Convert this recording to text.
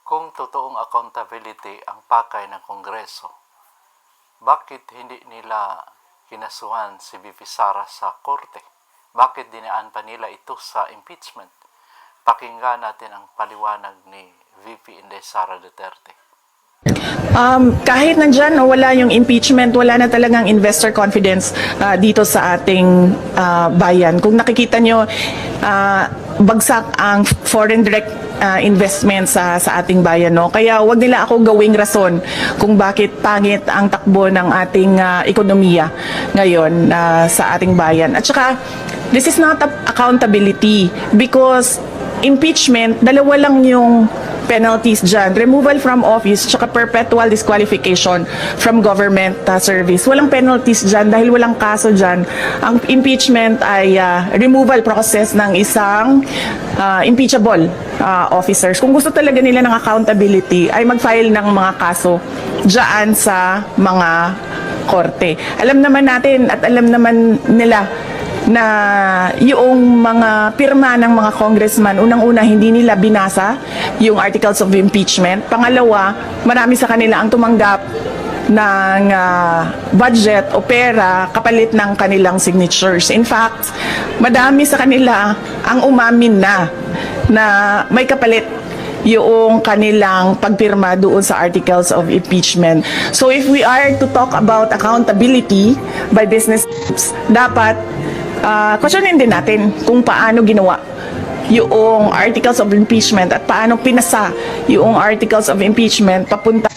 Kung totoong accountability ang pakay ng Kongreso, bakit hindi nila kinasuhan si VP Sara sa korte? Bakit dinaan pa nila ito sa impeachment? Pakinggan natin ang paliwanag ni VP Inday Sara Duterte. Kahit nandyan wala yung impeachment, wala na talagang investor confidence dito sa ating bayan. Kung nakikita nyo, bagsak ang foreign direct investment sa ating bayan. No? Kaya wag nila ako gawing rason kung bakit pangit ang takbo ng ating ekonomiya ngayon sa ating bayan. At saka, this is not accountability because impeachment, dalawa lang yung penalties dyan. Removal from office, tsaka perpetual disqualification from government service. Walang penalties dyan dahil walang kaso dyan. Ang impeachment ay removal process ng isang impeachable officers. Kung gusto talaga nila ng accountability, ay mag-file ng mga kaso dyan sa mga korte. Alam naman natin at alam naman nila na yung mga pirma ng mga congressman, unang-una hindi nila binasa yung articles of impeachment. Pangalawa, marami sa kanila ang tumanggap ng budget o pera kapalit ng kanilang signatures. In fact, madami sa kanila ang umamin na may kapalit yung kanilang pagpirma doon sa articles of impeachment. So if we are to talk about accountability by business groups, dapat questionin din natin kung paano ginawa yung articles of impeachment at paano pinasa yung articles of impeachment papunta